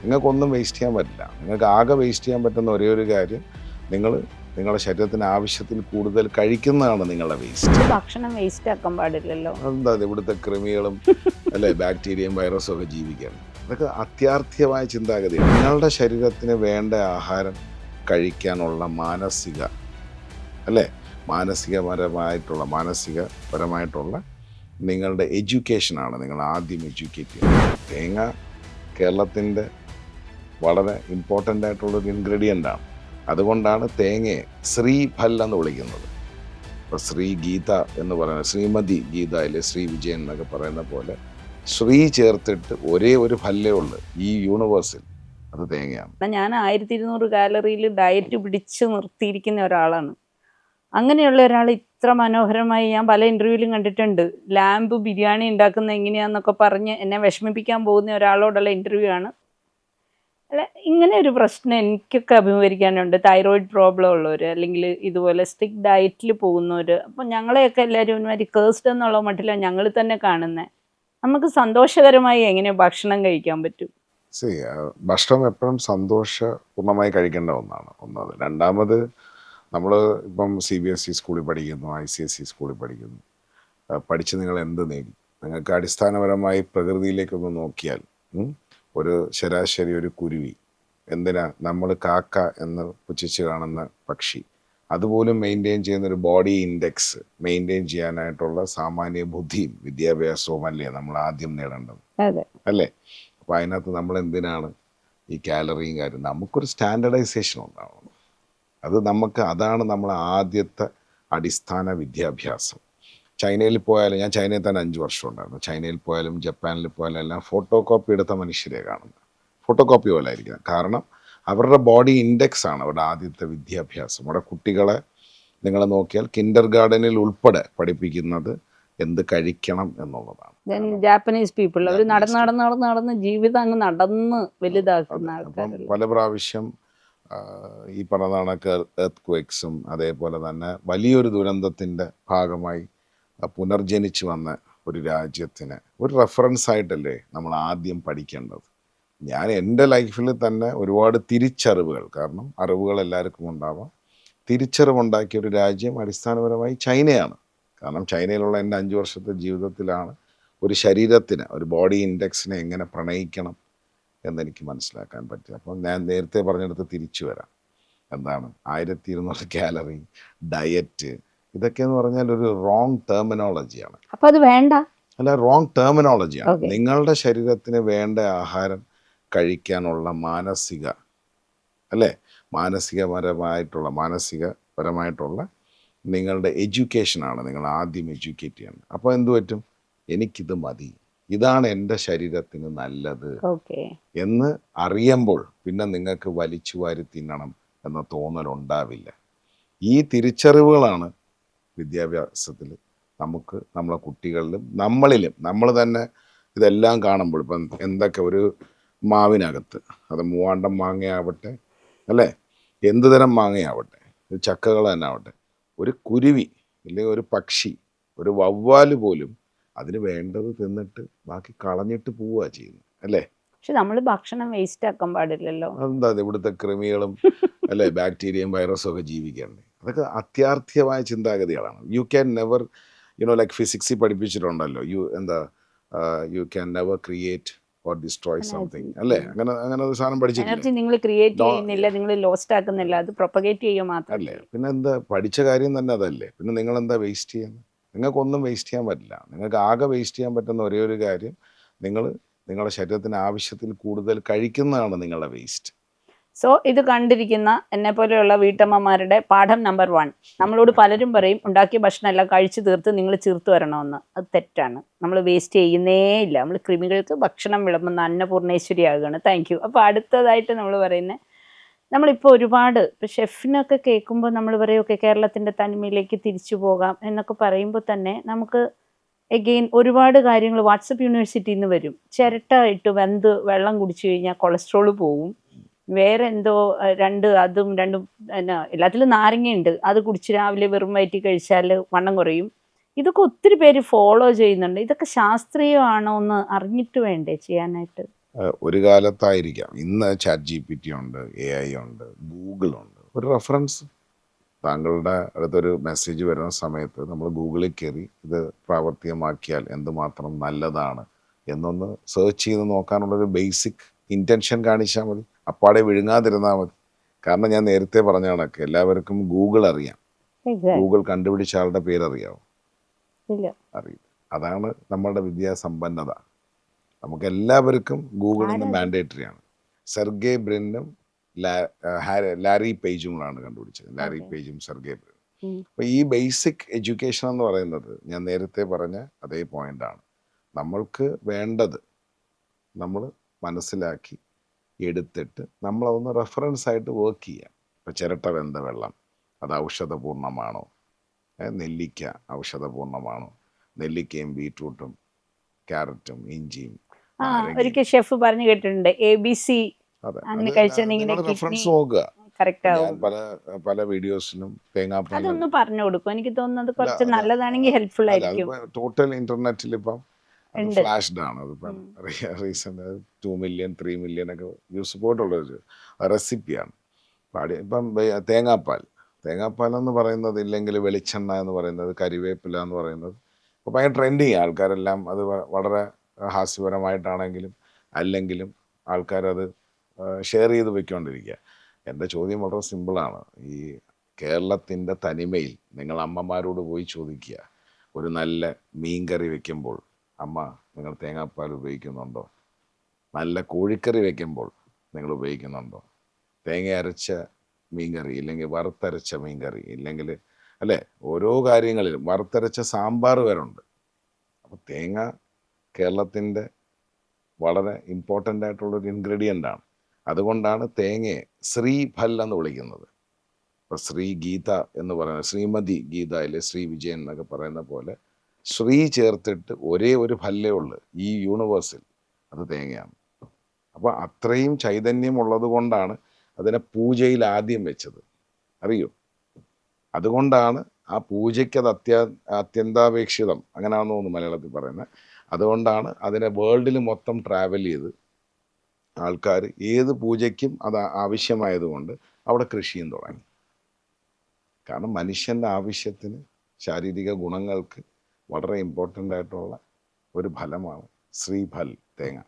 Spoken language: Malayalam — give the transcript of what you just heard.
നിങ്ങൾക്കൊന്നും വേസ്റ്റ് ചെയ്യാൻ പറ്റില്ല. നിങ്ങൾക്ക് ആകെ വേസ്റ്റ് ചെയ്യാൻ പറ്റുന്ന ഒരേ ഒരു കാര്യം, നിങ്ങളുടെ ശരീരത്തിന് ആവശ്യത്തിൽ കൂടുതൽ കഴിക്കുന്നതാണ് നിങ്ങളുടെ വേസ്റ്റ്. ഭക്ഷണം വേസ്റ്റ് ആക്കാൻ പാടില്ലല്ലോ. എന്താ ഇവിടുത്തെ കൃമികളും അല്ലെ ബാക്ടീരിയയും വൈറസും ഒക്കെ ജീവിക്കുകയാണ്. അതൊക്കെ അത്യാർത്ഥ്യമായ ചിന്താഗതിയാണ്. നിങ്ങളുടെ ശരീരത്തിന് വേണ്ട ആഹാരം കഴിക്കാനുള്ള മാനസികപരമായിട്ടുള്ള നിങ്ങളുടെ എഡ്യൂക്കേഷനാണ് നിങ്ങൾ ആദ്യം എഡ്യൂക്കേറ്റ് ചെയ്യുന്നത്. തേങ്ങ കേരളത്തിൻ്റെ വളരെ ഇമ്പോർട്ടൻ്റ് ആയിട്ടുള്ളൊരു ഇൻഗ്രീഡിയൻ്റ് ആണ്. അതുകൊണ്ടാണ് തേങ്ങയെ ശ്രീഫൽ എന്ന് വിളിക്കുന്നത്. ഇപ്പോൾ ശ്രീ ഗീത എന്ന് പറയുന്നത്, ശ്രീമതി ഗീത അല്ലെ ശ്രീ വിജയൻ എന്നൊക്കെ പറയുന്ന പോലെ ശ്രീ ചേർത്തിട്ട് ഒരേ ഒരു ഫല്ലേ ഉള്ളു ഈ യൂണിവേഴ്സിൽ, അത് തേങ്ങയാണ്. ഞാൻ 1200 കാലറിയിൽ ഡയറ്റ് പിടിച്ച് നിർത്തിയിരിക്കുന്ന ഒരാളാണ്. അങ്ങനെയുള്ള ഒരാൾ ഇത്ര മനോഹരമായി ഞാൻ പല ഇൻ്റർവ്യൂവിലും കണ്ടിട്ടുണ്ട്. ലാമ്പ് ബിരിയാണി ഉണ്ടാക്കുന്ന എങ്ങനെയാണെന്നൊക്കെ പറഞ്ഞ് എന്നെ വിഷമിപ്പിക്കാൻ പോകുന്ന ഒരാളോടുള്ള ഇൻ്റർവ്യൂ ആണ്. അല്ല, ഇങ്ങനെ ഒരു പ്രശ്നം എനിക്കൊക്കെ അഭിമുഖീകരിക്കാനുണ്ട്. തൈറോയിഡ് പ്രോബ്ലം ഉള്ളവർ, അല്ലെങ്കിൽ ഇതുപോലെ സ്ട്രിക്റ്റ് ഡയറ്റിൽ പോകുന്നവർ. അപ്പം ഞങ്ങളെയൊക്കെ എല്ലാവരും ഒരുമാതിരി കേഴ്സ്ഡ് എന്നുള്ള മട്ടിലാണ് ഞങ്ങൾ തന്നെ കാണുന്നത്. നമുക്ക് സന്തോഷകരമായി എങ്ങനെ ഭക്ഷണം കഴിക്കാൻ പറ്റും? ഭക്ഷണം എപ്പോഴും സന്തോഷപൂർണ്ണമായി കഴിക്കേണ്ട ഒന്നാണ്. രണ്ടാമത്, നമ്മൾ ഇപ്പം CBSE സ്കൂളിൽ പഠിക്കുന്നു, ICSE സ്കൂളിൽ പഠിക്കുന്നു. പഠിച്ച് നിങ്ങൾ എന്ത് നേടി? നിങ്ങൾക്ക് അടിസ്ഥാനപരമായി പ്രകൃതിയിലേക്കൊന്ന് നോക്കിയാൽ ഒരു ശരാശരി ഒരു കുരുവി, എന്തിനാ നമ്മൾ കാക്ക എന്ന് പുച്ഛിച്ച് കാണുന്ന പക്ഷി, അതുപോലും മെയിൻറ്റെയിൻ ചെയ്യുന്ന ഒരു ബോഡി ഇൻഡെക്സ് മെയിൻറ്റെയിൻ ചെയ്യാനായിട്ടുള്ള സാമാന്യ ബുദ്ധിയും വിദ്യാഭ്യാസവും അല്ലേ നമ്മൾ ആദ്യം നേടേണ്ടത്, അല്ലേ? അപ്പോൾ അതിനകത്ത് നമ്മൾ എന്തിനാണ് ഈ കാലറിയും കാര്യം? നമുക്കൊരു സ്റ്റാൻഡർഡൈസേഷൻ ഉണ്ടാവണം. അതാണ് നമ്മളെ ആദ്യത്തെ അടിസ്ഥാന വിദ്യാഭ്യാസം. ചൈനയിൽ പോയാലും, ഞാൻ ചൈനയിൽ തന്നെ 5 വർഷം ഉണ്ടായിരുന്നു. ചൈനയിൽ പോയാലും ജപ്പാനിൽ പോയാലും എല്ലാം ഫോട്ടോ കോപ്പി എടുത്ത മനുഷ്യരെ കാണുന്നത്. ഫോട്ടോ കോപ്പി പോലെ ആയിരിക്കണം. കാരണം അവരുടെ ബോഡി ഇൻഡെക്സ് ആണ് അവരുടെ ആദ്യത്തെ വിദ്യാഭ്യാസം. അവിടെ കുട്ടികളെ നിങ്ങൾ നോക്കിയാൽ കിൻഡർ ഗാർഡനിൽ ഉൾപ്പെടെ പഠിപ്പിക്കുന്നത് എന്ത് കഴിക്കണം എന്നുള്ളതാണ്. ജാപ്പനീസ് പീപ്പിൾ അവർ നടന്ന് ജീവിതം അങ്ങ് നടന്ന് വലുതാക്കുന്ന ആൾക്കാർ. പല പ്രാവശ്യം ഈ പറഞ്ഞ കണക്ക് എർത്ത് ക്വേക്സും അതേപോലെ തന്നെ വലിയൊരു ദുരന്തത്തിൻ്റെ ഭാഗമായി പുനർജനിച്ചു വന്ന ഒരു രാജ്യത്തിന് ഒരു റെഫറൻസ് ആയിട്ടല്ലേ നമ്മൾ ആദ്യം പഠിക്കേണ്ടത്. ഞാൻ എൻ്റെ ലൈഫിൽ തന്നെ ഒരുപാട് തിരിച്ചറിവുകൾ, കാരണം അറിവുകൾ എല്ലാവർക്കും ഉണ്ടാവാം, തിരിച്ചറിവുണ്ടാക്കിയ ഒരു രാജ്യം അടിസ്ഥാനപരമായി ചൈനയാണ്. കാരണം ചൈനയിലുള്ള എൻ്റെ 5 വർഷത്തെ ജീവിതത്തിലാണ് ഒരു ശരീരത്തിന്, ഒരു ബോഡി ഇൻഡെക്സിനെ എങ്ങനെ പ്രണയിക്കണം എന്നെനിക്ക് മനസ്സിലാക്കാൻ പറ്റും. അപ്പം ഞാൻ നേരത്തെ പറഞ്ഞെടുത്ത് തിരിച്ചു വരാം. എന്താണ് 1200 കാലറി ഡയറ്റ്, ഇതൊക്കെ എന്ന് പറഞ്ഞാൽ ഒരു റോങ് ടെർമിനോളജിയാണ്. അപ്പോൾ അത് വേണ്ട, അല്ല, റോങ് ടെർമിനോളജിയാണ്. നിങ്ങളുടെ ശരീരത്തിന് വേണ്ട ആഹാരം കഴിക്കാനുള്ള മാനസികപരമായിട്ടുള്ള നിങ്ങളുടെ എഡ്യൂക്കേഷനാണ് നിങ്ങൾ ആദ്യം എഡ്യൂക്കേറ്റ് ചെയ്യേണ്ടത്. അപ്പോൾ എന്തു പറ്റും? എനിക്കിത് മതി, ഇതാണ് എൻ്റെ ശരീരത്തിന് നല്ലത് എന്ന് അറിയുമ്പോൾ പിന്നെ നിങ്ങൾക്ക് വലിച്ചു വാരി തിന്നണം എന്ന തോന്നലുണ്ടാവില്ല. ഈ തിരിച്ചറിവുകളാണ് വിദ്യാഭ്യാസത്തിൽ നമുക്ക്, നമ്മളെ കുട്ടികളിലും നമ്മൾ തന്നെ ഇതെല്ലാം കാണുമ്പോൾ, ഇപ്പം എന്തൊക്കെ ഒരു മാവിനകത്ത്, അത് മൂവാണ്ടൻ മാങ്ങയാവട്ടെ, അല്ലേ, എന്ത് തരം മാങ്ങയാവട്ടെ, ചക്കകൾ തന്നെ ആവട്ടെ, ഒരു കുരുവി അല്ലെങ്കിൽ ഒരു പക്ഷി, ഒരു വവ്വാല് പോലും അതിന് വേണ്ടത് തിന്നിട്ട് ബാക്കി കളഞ്ഞിട്ട് പോവുക ചെയ്യുന്നത്, അല്ലേ? പക്ഷെ നമ്മൾ ഭക്ഷണം വേസ്റ്റ് ആക്കാൻ പാടില്ലല്ലോ. എന്താ ഇവിടുത്തെ കൃമികളും അല്ലെ ബാക്ടീരിയയും വൈറസും ഒക്കെ ജീവിക്കുകയാണ്. അതൊക്കെ അത്യാർത്ഥ്യമായ ചിന്താഗതികളാണ്. യു ക്യാൻ നെവർ, ലൈക്ക് ഫിസിക്സിൽ പഠിപ്പിച്ചിട്ടുണ്ടല്ലോ, you can never create or destroy something, അല്ലേ? അങ്ങനെ ഒരു സാധനം പഠിച്ചിട്ടില്ല. നിങ്ങൾ ക്രിയേറ്റ് ചെയ്യുന്നില്ല, നിങ്ങൾ ലോസ്റ്റ് ആക്കുന്നില്ല, അത് പ്രൊപ്പഗേറ്റ് ചെയ്യുക മാത്രമല്ലേ. പിന്നെ എന്താ പഠിച്ച കാര്യം തന്നെ അതല്ലേ? പിന്നെ നിങ്ങൾ എന്താ വേസ്റ്റ് ചെയ്യുന്നത്? നിങ്ങൾക്കൊന്നും വേസ്റ്റ് ചെയ്യാൻ പറ്റില്ല. നിങ്ങൾക്ക് ആകെ വേസ്റ്റ് ചെയ്യാൻ പറ്റുന്ന ഒരേ ഒരു കാര്യം, നിങ്ങളുടെ ശരീരത്തിന് ആവശ്യത്തിൽ കൂടുതൽ കഴിക്കുന്നതാണ് നിങ്ങളുടെ വേസ്റ്റ്. സോ ഇത് കണ്ടിരിക്കുന്ന എന്നെ പോലെയുള്ള വീട്ടമ്മമാരുടെ പാഠം നമ്പർ 1, നമ്മളോട് പലരും പറയും ഉണ്ടാക്കിയ ഭക്ഷണം എല്ലാം കഴിച്ചു തീർത്ത് നിങ്ങൾ ചേർത്ത് വരണമെന്ന്. അത് തെറ്റാണ്. നമ്മൾ വേസ്റ്റ് ചെയ്യുന്നേ ഇല്ല. നമ്മൾ കൃമികൾക്ക് ഭക്ഷണം വിളമ്പുന്ന അന്നപൂർണേശ്വരി ആകുകയാണ്. Thank you. അപ്പോൾ അടുത്തതായിട്ട് നമ്മൾ പറയുന്നത്, നമ്മളിപ്പോൾ ഒരുപാട് ഇപ്പോൾ ഷെഫിനൊക്കെ കേൾക്കുമ്പോൾ നമ്മൾ പറയും ഓക്കെ കേരളത്തിൻ്റെ തനിമയിലേക്ക് തിരിച്ചു പോകാം എന്നൊക്കെ പറയുമ്പോൾ തന്നെ നമുക്ക് എഗെയിൻ ഒരുപാട് കാര്യങ്ങൾ വാട്സപ്പ് യൂണിവേഴ്സിറ്റിയിൽ നിന്ന് വരും. ചിരട്ട ഇട്ട് വെള്ളം കുടിച്ചു കഴിഞ്ഞാൽ കൊളസ്ട്രോൾ പോവും, വേറെ എന്തോ രണ്ടും എന്നാ എല്ലാത്തിലും നാരങ്ങയുണ്ട്, അത് കുടിച്ച് രാവിലെ വെറും വയറ്റി കഴിച്ചാൽ വണ്ണം കുറയും. ഇതൊക്കെ ഒത്തിരി പേര് ഫോളോ ചെയ്യുന്നുണ്ട്. ഇതൊക്കെ ശാസ്ത്രീയമാണോ എന്ന് അറിഞ്ഞിട്ട് വേണ്ടേ ചെയ്യാനായിട്ട്? ഒരു കാലത്തായിരിക്കാം, ഇന്ന് ചാറ്റ് GPT ഉണ്ട്, AI ഉണ്ട്, ഗൂഗിൾ ഉണ്ട്. ഒരു റെഫറൻസ്, താങ്കളുടെ അടുത്തൊരു മെസ്സേജ് വരുന്ന സമയത്ത് നമ്മൾ ഗൂഗിളിൽ കയറി ഇത് പ്രാവർത്തികമാക്കിയാൽ എന്തുമാത്രം നല്ലതാണ് എന്നൊന്ന് സെർച്ച് ചെയ്ത് നോക്കാനുള്ളൊരു ബേസിക് ഇൻറ്റൻഷൻ കാണിച്ചാൽ മതി. അപ്പാടെ വിഴുങ്ങാതിരുന്നാൽ മതി. കാരണം ഞാൻ നേരത്തെ പറഞ്ഞ കണക്ക് എല്ലാവർക്കും ഗൂഗിൾ അറിയാം. ഗൂഗിൾ കണ്ടുപിടിച്ച ആളുടെ പേരറിയാമോ? ഇല്ല. അറിയില്ല. അതാണ് നമ്മളുടെ വിദ്യാസമ്പന്നത. നമുക്ക് എല്ലാവർക്കും ഗൂഗിൾ ഇന്ന് മാൻഡേറ്ററി ആണ്. സെർഗെ ബ്രിനും ലാരി പേജുമാണ് കണ്ടുപിടിച്ചത്. ലാരി പേജും സെർഗെ ബ്രിനും. അപ്പോൾ ഈ ബേസിക് എഡ്യൂക്കേഷൻ എന്ന് പറയുന്നത് ഞാൻ നേരത്തെ പറഞ്ഞ അതേ പോയിന്റാണ്. നമ്മൾക്ക് വേണ്ടത് നമ്മൾ മനസ്സിലാക്കി എടുത്തിട്ട് നമ്മളതൊന്ന് റെഫറൻസ് ആയിട്ട് വർക്ക് ചെയ്യാം. ഇപ്പോൾ ചിരട്ട വെന്ത വെള്ളം അത് ഔഷധപൂർണ്ണമാണോ? നെല്ലിക്ക ഔഷധപൂർണ്ണമാണോ? നെല്ലിക്കയും ബീട്രൂട്ടും ക്യാരറ്റും ഇഞ്ചിയും നാരങ്ങയും. ഒരിക്കൽ ഷെഫ് പറഞ്ഞു കേട്ടിട്ടുണ്ട് ABC അതെ, അങ്ങനെ അത് കഴിച്ചിട്ടുണ്ടെങ്കിൽ നിങ്ങൾ റെഫറൻസ് നോക്കുക. കറക്റ്റ് ഞാൻ ആവും. പല വീഡിയോസിലും തേങ്ങാപ്പാൽ അതൊന്ന് പറഞ്ഞു കൊടുക്കും. എനിക്ക് തോന്നുന്നത് കുറച്ച് നല്ലതാണെങ്കിൽ ഹെൽപ്ഫുൾ ആയിരിക്കും. ടോട്ടൽ ഇന്റർനെറ്റിൽ ഇപ്പം ഉണ്ട്. ഫ്ലാഷ്ഡ് ആണ്. അതിപ്പം റീസെന്റ് 2 മില്യൺ 3 മില്യൺ ഒക്കെ വ്യൂസ് പോയിട്ടുള്ളൊരു റെസിപ്പിയാണ്. ഇപ്പം തേങ്ങാപ്പാൽ എന്ന് പറയുന്നത്, ഇല്ലെങ്കിൽ വെളിച്ചെണ്ണ എന്ന് പറയുന്നത്, കരിവേപ്പില എന്ന് പറയുന്നത് ഇപ്പോൾ ഭയങ്കര ട്രെൻഡിങ്. ആൾക്കാരെല്ലാം അത് വളരെ ഹാസ്യപരമായിട്ടാണെങ്കിലും അല്ലെങ്കിലും ആൾക്കാരത് ഷെയർ ചെയ്ത് വെക്കൊണ്ടിരിക്കുക. എൻ്റെ ചോദ്യം വളരെ സിമ്പിളാണ്. ഈ കേരളത്തിൻ്റെ തനിമയിൽ നിങ്ങൾ അമ്മമാരോട് പോയി ചോദിക്കുക, ഒരു നല്ല മീൻകറി വെക്കുമ്പോൾ അമ്മ നിങ്ങൾ തേങ്ങാപ്പാൽ ഉപയോഗിക്കുന്നുണ്ടോ? നല്ല കോഴിക്കറി വെക്കുമ്പോൾ നിങ്ങൾ ഉപയോഗിക്കുന്നുണ്ടോ? തേങ്ങ അരച്ച മീൻകറി, ഇല്ലെങ്കിൽ വറുത്തരച്ച മീൻകറി, ഇല്ലെങ്കിൽ അല്ലേ, ഓരോ കാര്യങ്ങളിലും വറുത്തരച്ച സാമ്പാർ വരെ ഉണ്ട്. അപ്പോൾ തേങ്ങ കേരളത്തിൻ്റെ വളരെ ഇമ്പോർട്ടൻ്റ് ആയിട്ടുള്ളൊരു ഇൻഗ്രീഡിയൻ്റ് ആണ്. അതുകൊണ്ടാണ് തേങ്ങയെ ശ്രീഫൽ എന്ന് വിളിക്കുന്നത്. ഇപ്പോൾ ശ്രീ ഗീത എന്ന് പറയുന്നത്, ശ്രീമതി ഗീതയിലെ ശ്രീ വിജയൻ എന്നൊക്കെ പറയുന്ന പോലെ ശ്രീ ചേർത്തിട്ട് ഒരേ ഒരു ഫല്ലേ ഉള്ളു ഈ യൂണിവേഴ്സിൽ, അത് തേങ്ങയാണ്. അപ്പോൾ അത്രയും ചൈതന്യം ഉള്ളത് കൊണ്ടാണ് അതിനെ പൂജയിൽ ആദ്യം വെച്ചത്, അറിയോ? അതുകൊണ്ടാണ് ആ പൂജയ്ക്ക് അത് അത്യന്താപേക്ഷിതം, അങ്ങനെയാണെന്ന് തോന്നുന്നു മലയാളത്തിൽ പറയുന്നത്. അതുകൊണ്ടാണ് അതിനെ വേൾഡിൽ മൊത്തം ട്രാവൽ ചെയ്ത് ആൾക്കാർ ഏത് പൂജയ്ക്കും അത് ആവശ്യമായതുകൊണ്ട് അവിടെ കൃഷിയും തുടങ്ങി. കാരണം മനുഷ്യൻ്റെ ആവശ്യത്തിന്, ശാരീരിക ഗുണങ്ങൾക്ക് വളരെ ഇമ്പോർട്ടൻ്റ് ആയിട്ടുള്ള ഒരു ഫലമാണ് ശ്രീഫൽ തേങ്ങ.